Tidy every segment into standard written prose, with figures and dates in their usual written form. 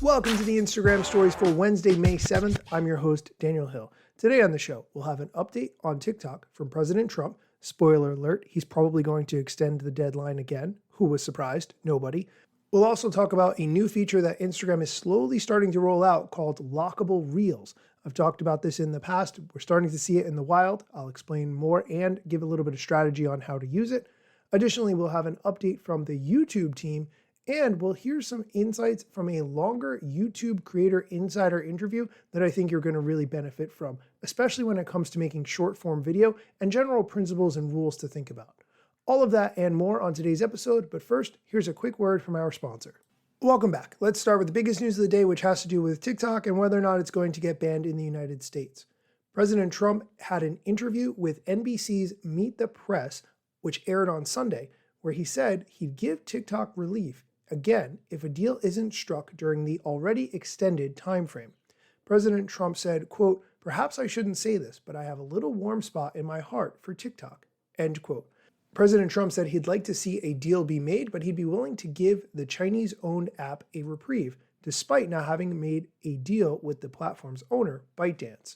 Welcome to the Instagram stories for Wednesday, May 7th. I'm your host, Daniel Hill. Today on the show, we'll have an update on TikTok from President Trump. Spoiler alert, he's probably going to extend the deadline again. Who was surprised? Nobody. We'll also talk about a new feature that Instagram is slowly starting to roll out called Lockable Reels. I've talked about this in the past. We're starting to see it in the wild. I'll explain more and give a little bit of strategy on how to use it. Additionally, we'll have an update from the YouTube team, and we'll hear some insights from a longer YouTube Creator Insider interview that I think you're going to really benefit from, especially when it comes to making short form video and general principles and rules to think about. All of that and more on today's episode, but first, here's a quick word from our sponsor. Welcome back. Let's start with the biggest news of the day, which has to do with TikTok and whether or not it's going to get banned in the United States. President Trump had an interview with NBC's Meet the Press, which aired on Sunday, where he said he'd give TikTok relief again if a deal isn't struck during the already extended time frame. President Trump said, quote, "Perhaps I shouldn't say this, but I have a little warm spot in my heart for TikTok," end quote. President Trump said he'd like to see a deal be made, but he'd be willing to give the Chinese-owned app a reprieve, despite not having made a deal with the platform's owner, ByteDance.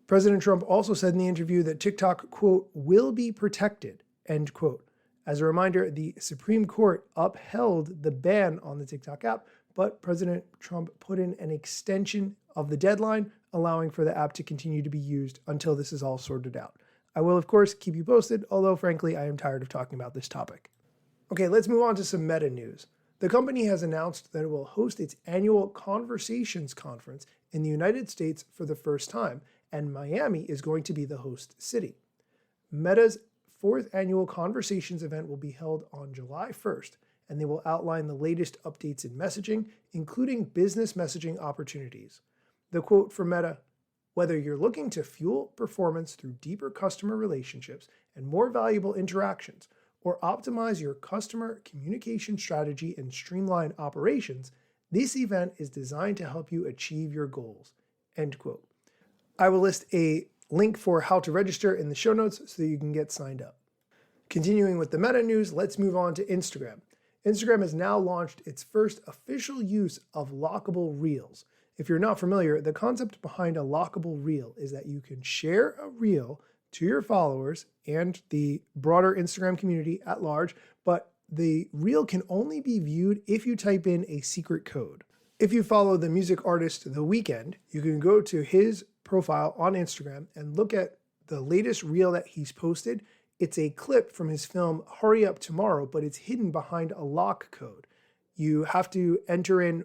President Trump also said in the interview that TikTok, quote, "will be protected," end quote. As a reminder, the Supreme Court upheld the ban on the TikTok app, but President Trump put in an extension of the deadline, allowing for the app to continue to be used until this is all sorted out. I will, of course, keep you posted, although frankly, I am tired of talking about this topic. Okay, let's move on to some meta news. The company has announced that it will host its annual Conversations conference in the United States for the first time, and Miami is going to be the host city. Meta's fourth annual Conversations event will be held on July 1st, and they will outline the latest updates in messaging, including business messaging opportunities. The quote from Meta, "Whether you're looking to fuel performance through deeper customer relationships and more valuable interactions, or optimize your customer communication strategy and streamline operations, this event is designed to help you achieve your goals," end quote. I will list a link for how to register in the show notes so that you can get signed up. Continuing with the meta news, let's move on to Instagram. Instagram has now launched its first official use of lockable reels. If you're not familiar, the concept behind a lockable reel is that you can share a reel to your followers and the broader Instagram community at large, but the reel can only be viewed if you type in a secret code. If you follow the music artist The Weeknd, you can go to his profile on Instagram and look at the latest reel that he's posted. It's a clip from his film Hurry Up Tomorrow, but it's hidden behind a lock code. You have to enter in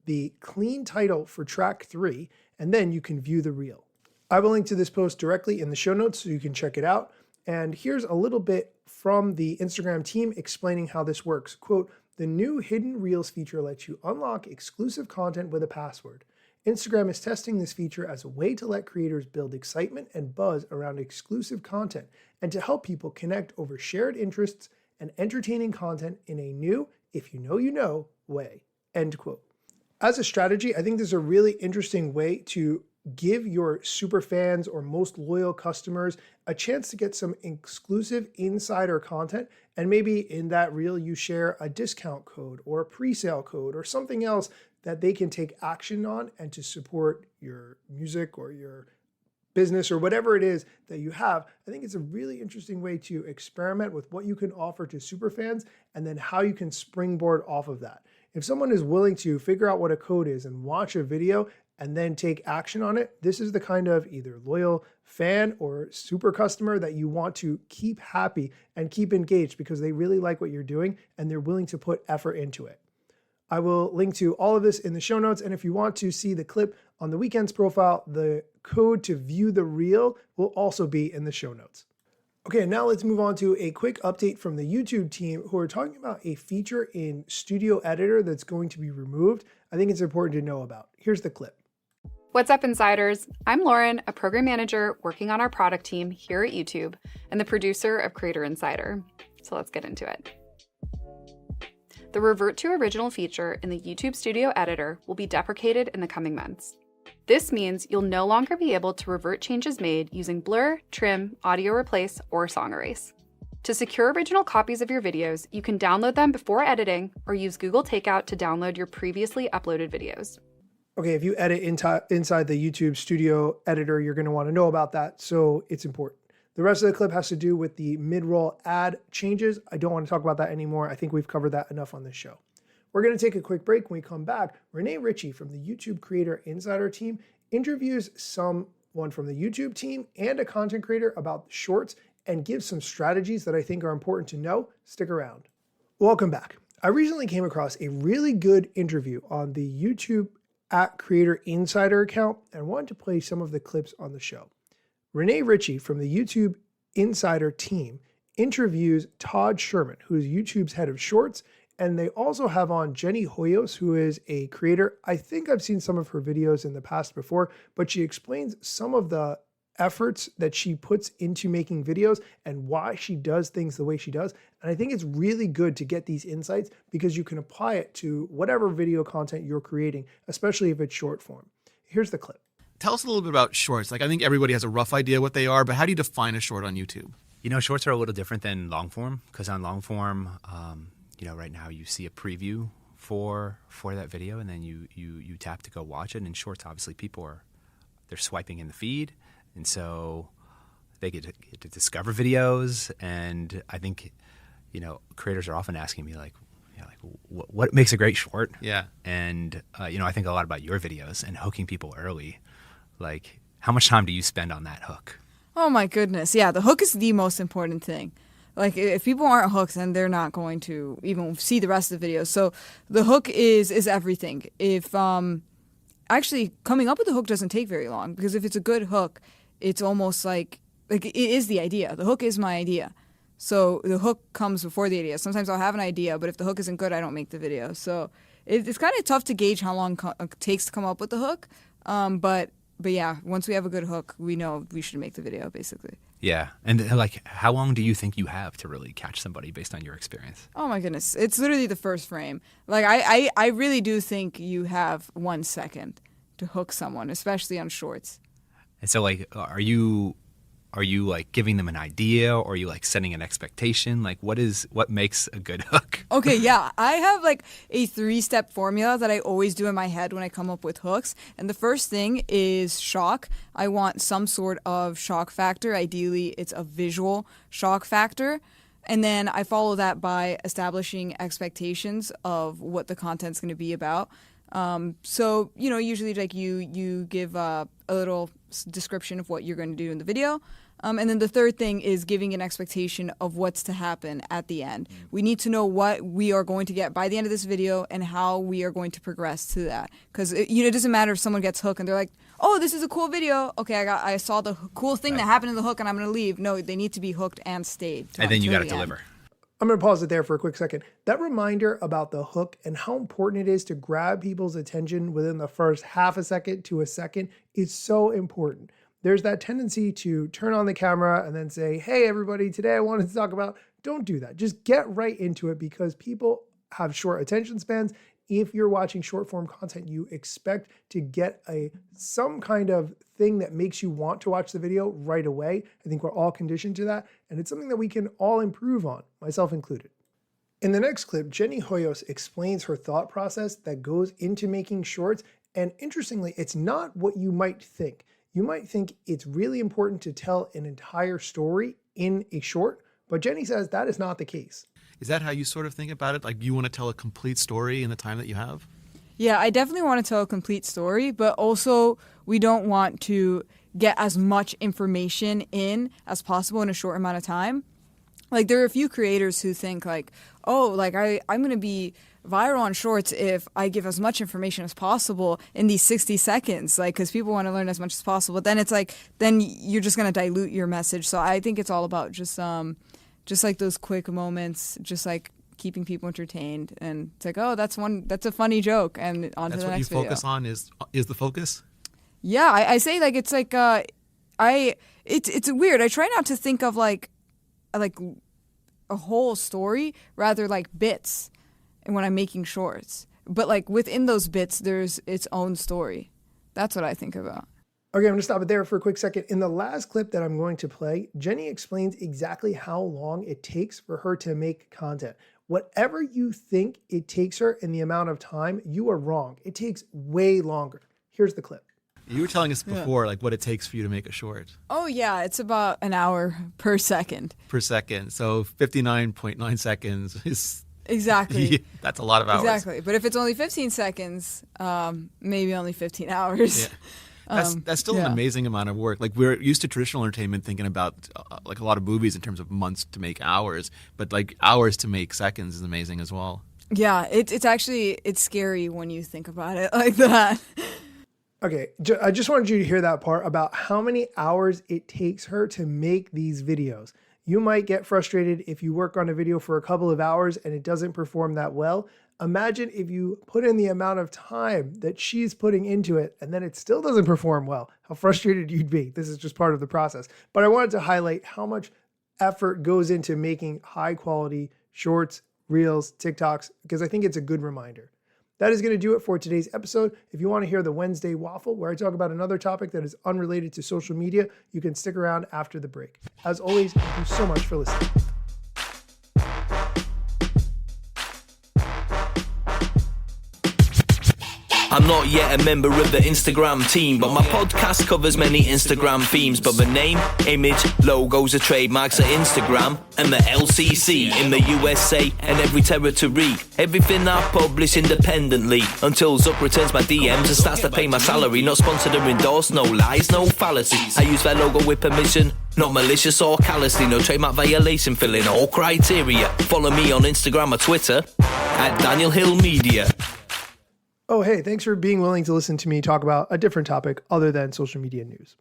the clean title for track 3, and then you can view the reel. I will link to this post directly in the show notes so you can check it out. And here's a little bit from the Instagram team explaining how this works. Quote, "The new Hidden Reels feature lets you unlock exclusive content with a password. Instagram is testing this feature as a way to let creators build excitement and buzz around exclusive content and to help people connect over shared interests and entertaining content in a new, if you know, way," end quote. As a strategy, I think this is a really interesting way to give your super fans or most loyal customers a chance to get some exclusive insider content. And maybe in that reel, you share a discount code or a pre-sale code or something else that they can take action on and to support your music or your business or whatever it is that you have. I think it's a really interesting way to experiment with what you can offer to super fans and then how you can springboard off of that. If someone is willing to figure out what a code is and watch a video and then take action on it, this is the kind of either loyal fan or super customer that you want to keep happy and keep engaged because they really like what you're doing and they're willing to put effort into it. I will link to all of this in the show notes. And if you want to see the clip on The Weeknd's profile, the code to view the reel will also be in the show notes. Okay, now let's move on to a quick update from the YouTube team who are talking about a feature in Studio Editor that's going to be removed. I think it's important to know about. Here's the clip. What's up, insiders? I'm Lauren, a program manager working on our product team here at YouTube and the producer of Creator Insider. So let's get into it. The Revert to Original feature in the YouTube Studio Editor will be deprecated in the coming months. This means you'll no longer be able to revert changes made using blur, trim, audio replace, or song erase. To secure original copies of your videos, you can download them before editing or use Google Takeout to download your previously uploaded videos. Okay, if you edit inside the YouTube Studio editor, you're going to want to know about that, so it's important. The rest of the clip has to do with the mid-roll ad changes. I don't want to talk about that anymore. I think we've covered that enough on this show. We're going to take a quick break. When we come back, Renee Ritchie from the YouTube Creator Insider team interviews someone from the YouTube team and a content creator about shorts and gives some strategies that I think are important to know. Stick around. Welcome back. I recently came across a really good interview on the YouTube @Creator Insider account and wanted to play some of the clips on the show. Renee Ritchie from the YouTube Insider team interviews Todd Sherman, who is YouTube's head of shorts, and they also have on Jenny Hoyos, who is a creator. I think I've seen some of her videos in the past before, but she explains some of the efforts that she puts into making videos and why she does things the way she does. And I think it's really good to get these insights because you can apply it to whatever video content you're creating, especially if it's short form. Here's the clip. Tell us a little bit about shorts. Like, I think everybody has a rough idea what they are, but how do you define a short on YouTube? You know, shorts are a little different than long form because on long form, right now you see a preview for that video and then you tap to go watch it. And in shorts, obviously, they're swiping in the feed, and so they get to discover videos. And I think, creators are often asking me what makes a great short? Yeah. And I think a lot about your videos and hooking people early. Like, how much time do you spend on that hook? Oh my goodness. Yeah, the hook is the most important thing. Like, if people aren't hooked, then they're not going to even see the rest of the video. So the hook is everything. If actually coming up with the hook doesn't take very long, because if it's a good hook, it's almost like it is the idea. The hook is my idea. So the hook comes before the idea. Sometimes I'll have an idea, but if the hook isn't good, I don't make the video. So it's kind of tough to gauge how long it takes to come up with the hook. But yeah, once we have a good hook, we know we should make the video, basically. Yeah. And how long do you think you have to really catch somebody based on your experience? Oh my goodness. It's literally the first frame. Like, I really do think you have 1 second to hook someone, especially on shorts. And so, are you giving them an idea, or are you setting an expectation? Like, what makes a good hook? Okay, yeah. I have a 3-step formula that I always do in my head when I come up with hooks. And the first thing is shock. I want some sort of shock factor. Ideally, it's a visual shock factor. And then I follow that by establishing expectations of what the content's going to be about. So, usually you give a little description of what you're going to do in the video. And then the third thing is giving an expectation of what's to happen at the end. We need to know what we are going to get by the end of this video and how we are going to progress to that. Because it doesn't matter if someone gets hooked and they're like, oh, this is a cool video. Okay, I saw the cool thing that happened in the hook and I'm going to leave. No, they need to be hooked and stayed. And then you got to deliver. I'm going to pause it there for a quick second. That reminder about the hook and how important it is to grab people's attention within the first half a second to a second is so important. There's that tendency to turn on the camera and then say, hey, everybody, today I wanted to talk about. Don't do that. Just get right into it because people have short attention spans. If you're watching short form content, you expect to get some kind of thing that makes you want to watch the video right away. I think we're all conditioned to that. And it's something that we can all improve on, myself included. In the next clip, Jenny Hoyos explains her thought process that goes into making shorts. And interestingly, it's not what you might think. You might think it's really important to tell an entire story in a short, but Jenny says that is not the case. Is that how you sort of think about it? Like, you want to tell a complete story in the time that you have? Yeah, I definitely want to tell a complete story, but also we don't want to get as much information in as possible in a short amount of time. Like, there are a few creators who think I'm going to be viral on shorts if I give as much information as possible in these 60 seconds, because people want to learn as much as possible. But then then you're just going to dilute your message. So I think it's all about just those quick moments, just keeping people entertained. And it's that's a funny joke. And on to the next video. That's what you focus on is the focus? Yeah, I say it's weird. I try not to think of like a whole story, rather like bits. And when I'm making shorts, but within those bits, there's its own story. That's what I think about. Okay, I'm going to stop it there for a quick second. In the last clip that I'm going to play, Jenny explains exactly how long it takes for her to make content. Whatever you think it takes her in the amount of time, you are wrong. It takes way longer. Here's the clip. You were telling us before, like what it takes for you to make a short Oh yeah, it's about an hour per second. per second. So 59.9 seconds is Exactly. that's a lot of hours. Exactly. But if it's only 15 seconds, maybe only 15 hours. Yeah. That's still an amazing amount of work. Like we're used to traditional entertainment thinking about like a lot of movies in terms of months to make hours, but like hours to make seconds is amazing as well. Yeah, it's actually scary when you think about it like that. Okay, I just wanted you to hear that part about how many hours it takes her to make these videos. You might get frustrated if you work on a video for a couple of hours and it doesn't perform that well. Imagine if you put in the amount of time that she's putting into it and then it still doesn't perform well, how frustrated you'd be. This is just part of the process. But I wanted to highlight how much effort goes into making high quality shorts, reels, TikToks, because I think it's a good reminder. That is going to do it for today's episode. If you want to hear the Wednesday Waffle, where I talk about another topic that is unrelated to social media, you can stick around after the break. As always, thank you so much for listening. I'm not yet a member of the Instagram team, but my podcast covers many Instagram themes. But the name, image, logos are trademarks of Instagram and the LCC in the USA and every territory. Everything I publish independently until Zuck returns my DMs and starts to pay my salary. Not sponsored or endorsed, no lies, no fallacies. I use their logo with permission, not malicious or callously. No trademark violation, filling all criteria. Follow me on Instagram or Twitter at Daniel Hill Media. Oh, hey, thanks for being willing to listen to me talk about a different topic other than social media news.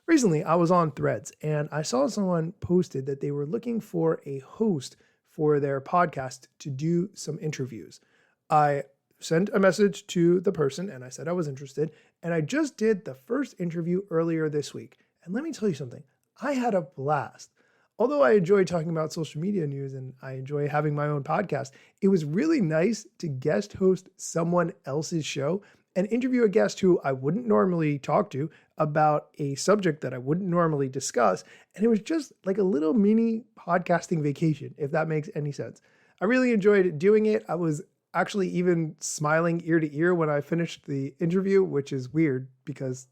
Recently, I was on Threads and I saw someone posted that they were looking for a host for their podcast to do some interviews. I sent a message to the person and I said I was interested, and I just did the first interview earlier this week. And let me tell you something, I had a blast. Although I enjoy talking about social media news and I enjoy having my own podcast, it was really nice to guest host someone else's show and interview a guest who I wouldn't normally talk to about a subject that I wouldn't normally discuss. And it was just like a little mini podcasting vacation, if that makes any sense. I really enjoyed doing it. I was actually even smiling ear to ear when I finished the interview, which is weird because,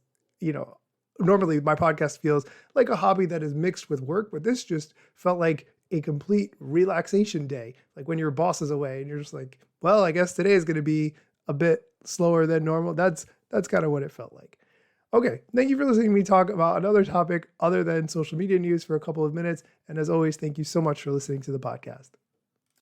normally my podcast feels like a hobby that is mixed with work, but this just felt like a complete relaxation day. Like when your boss is away and you're just like, well, I guess today is going to be a bit slower than normal. That's kind of what it felt like. Okay. Thank you for listening to me talk about another topic other than social media news for a couple of minutes. And as always, thank you so much for listening to the podcast.